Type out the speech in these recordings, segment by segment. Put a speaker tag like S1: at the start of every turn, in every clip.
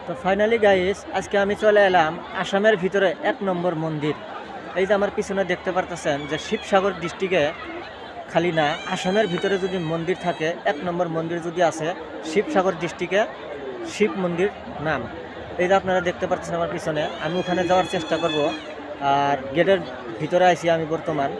S1: তো finally guys আজকে আমি চলে এলাম আসামের ভিতরে ১ নম্বর মন্দির। এই যে আমার পিছনে দেখতে পারতেছেন যে শিবসাগর ডিস্ট্রিক্টে খালি না, আসামের ভিতরে যদি মন্দির থাকে ১ নম্বর মন্দির যদি আছে শিবসাগর ডিস্ট্রিক্টে শিব মন্দির নাম। এই যে আপনারা দেখতে পাচ্ছেন আমার পিছনে, আমি ওখানে যাওয়ার চেষ্টা করব। আর গেটের ভিতরে আইছি আমি বর্তমান।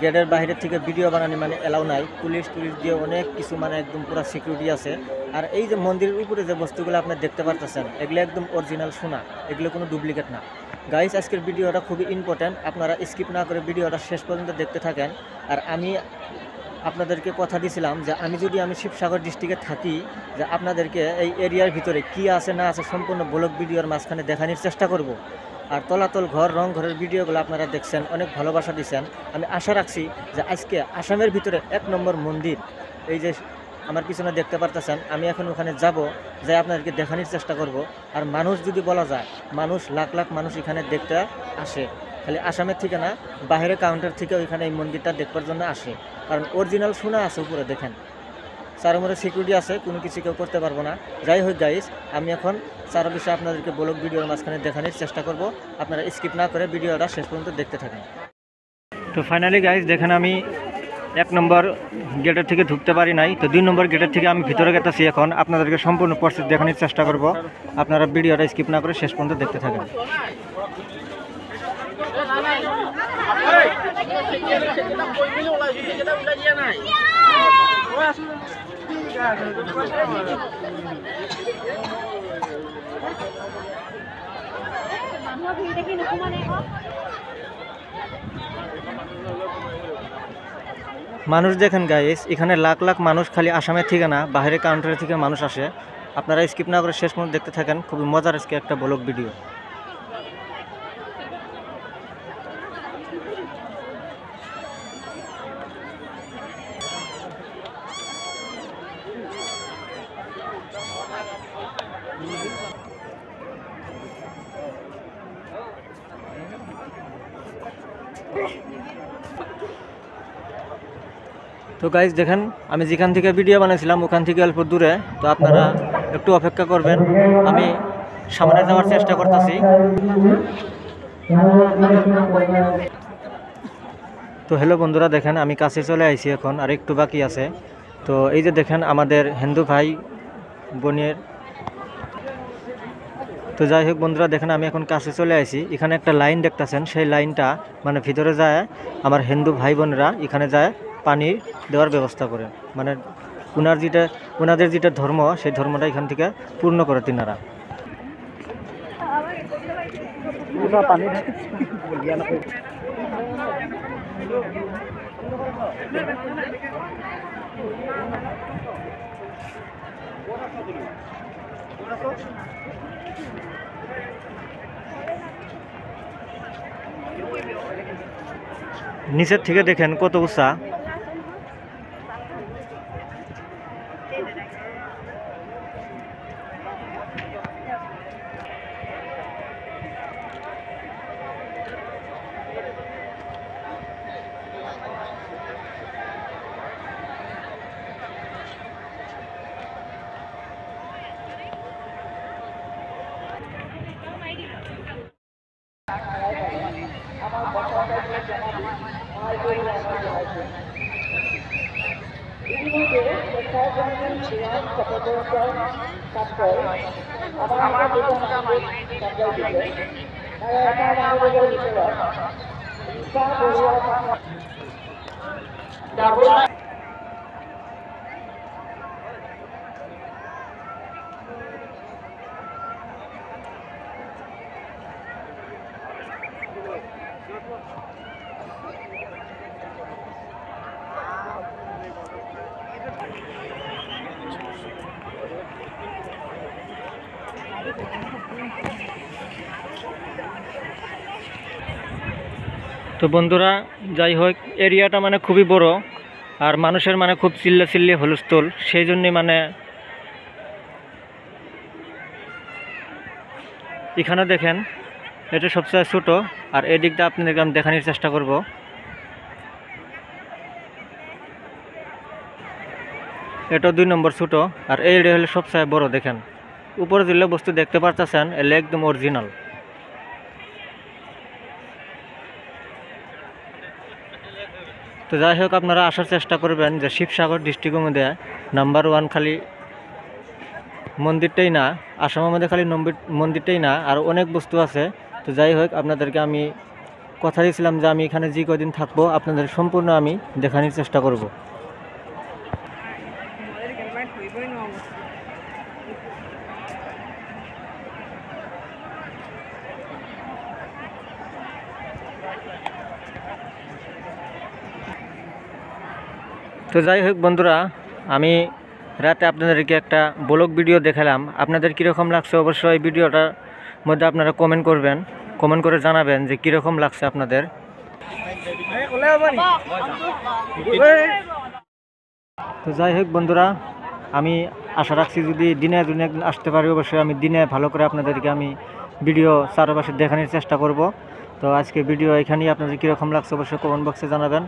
S1: গেটের বাইরের থেকে ভিডিও বানানি মানে এলাও নাই, পুলিশ দিয়ে অনেক কিছু মানে একদম পুরো সিকিউরিটি আছে। আর এই যে মন্দিরের উপরে যে বস্তুগুলো আপনি দেখতে পারতেছেন এগুলো একদম অরিজিনাল সোনা, এগুলো কোনো ডুপ্লিকেট না। গাইস আজকের ভিডিওটা খুবই ইম্পর্ট্যান্ট, আপনারা স্কিপ না করে ভিডিওটা শেষ পর্যন্ত দেখতে থাকেন। আর আমি আপনাদেরকে কথা দিয়েছিলাম যে আমি শিবসাগর ডিস্ট্রিক্টে থাকি, যে আপনাদেরকে এই এরিয়ার ভিতরে কি আছে না আছে সম্পূর্ণ ব্লগ ভিডিওর মাঝখানে দেখানোর চেষ্টা করব। আর তলাতল ঘর রং ঘরের ভিডিওগুলো আপনারা দেখছেন, অনেক ভালোবাসা দিচ্ছেন। আমি আশা রাখছি যে আজকে আসামের ভিতরে ১ নম্বর মন্দির এই যে আমার পিছনে দেখতে পারতেছেন, আমি এখন ওখানে যাব, যাই আপনাদেরকে দেখানোর চেষ্টা করব। আর মানুষ যদি বলা যায়, মানুষ লাখ লাখ মানুষ এখানে দেখতে আসে, খালি আসামের থেকে না, বাইরের কাউন্টার থেকে ওইখানে এই মন্দিরটা দেখবার জন্য আসে। কারণ অরিজিনাল সোনা আছে উপরে, দেখেন চারোমরে সিকিউরিটি আছে, কোনো কিছু কেউ করতে পারবো না। যাই হোক গাইস, আমি এখন চারো বিষয়ে আপনাদেরকে ব্লগ ভিডিওর মাঝখানে দেখানোর চেষ্টা করব। আপনারা স্কিপ না করে ভিডিওটা শেষ পর্যন্ত দেখতে থাকেন। তো ফাইনালি গাইস দেখেন, আমি ১ নম্বর গেটের থেকে ঢুকতে পারি নাই, তো ২ নম্বর গেটের থেকে আমি ভিতরে গেতেছি। এখন আপনাদেরকে সম্পূর্ণ প্রসেস দেখানোর চেষ্টা করব, আপনারা ভিডিওটা স্কিপ না করে শেষ পর্যন্ত দেখতে থাকেন। মানুষ দেখেন গাইস, এখানে লাখ লাখ মানুষ, খালি আসামের থেকে না, বাইরের কান্ট্রি থেকে মানুষ আসে। আপনারা স্কিপ না করে শেষ পর্যন্ত দেখতে থাকেন, খুবই মজার আজকে একটা ব্লগ ভিডিও। তো গাইজ দেখেন, আমি যেখান থেকে ভিডিও বানিয়েছিলাম ওখান থেকে অল্প দূরে, তো আপনারা একটু অপেক্ষা করবেন, আমি সামনে যাওয়ার চেষ্টা করতেছি। তো হ্যালো বন্ধুরা, দেখেন আমি কাছে চলে আইছি এখন, আর একটু বাকি আছে। তো এই যে দেখেন আমাদের হিন্দু ভাই বোনের, তো যাই হোক বন্ধুরা দেখেন, আমি এখন কাছে চলে আসি। এখানে একটা লাইন দেখতেছেন, সেই লাইনটা মানে ভিতরে যায় আমার হিন্দু ভাই বোনেরা এখানে যায় পানি দেওয়ার ব্যবস্থা করে, মানে ওনাদের যেটা ধর্ম, সেই ধর্মটা এখান থেকে পূর্ণ করে তিনারা। নিচের থেকে দেখেন কত উঁচা। তো বন্ধুরা যাই হোক, এরিয়াটা মানে খুবই বড়, আর মানুষের মানে খুব চিল্লি হুলস্থুল, সেই জন্যই মানে এখানে দেখেন এটা সবচেয়ে ছোট। আর এদিকটা আপনাদেরকে আমি দেখানোর চেষ্টা করব। এটা 2 নম্বর ছোট, আর এই হলো সবচেয়ে বড়। দেখেন উপরে যেগুলো বস্তু দেখতে পারতেছেন এগুলো একদম অরিজিনাল। তো যাই হোক, আপনারা আসার চেষ্টা করবেন যে শিবসাগর ডিস্ট্রিক্টের মধ্যে নাম্বার 1 খালি মন্দিরটাই না, আসামের মধ্যে খালি মন্দিরটাই না, আর অনেক বস্তু আছে। তো যাই হোক, আপনাদেরকে আমি কথা দিয়েছিলাম যে আমি এখানে যে কদিন থাকবো আপনাদের সম্পূর্ণ আমি দেখানোর চেষ্টা করব। তো যাই হোক বন্ধুরা, আমি রাতে আপনাদেরকে একটা ব্লগ ভিডিও দেখালাম। আপনাদের কীরকম লাগছে অবশ্যই ভিডিওটার মধ্যে আপনারা কমেন্ট করবেন, কমেন্ট করে জানাবেন যে কীরকম লাগছে আপনাদের। তো যাই হোক বন্ধুরা, আমি আশা রাখছি যদি দিনে একদিন আসতে পারি, অবশ্যই আমি দিনে ভালো করে আপনাদেরকে আমি ভিডিও চারপাশে দেখানোর চেষ্টা করব। তো আজকে ভিডিও এখানেই, আপনাদের কীরকম লাগছে অবশ্যই কমেন্ট বক্সে জানাবেন।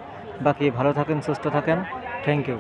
S1: বাকি ভালো থাকেন, সুস্থ থাকেন, থ্যাংক ইউ।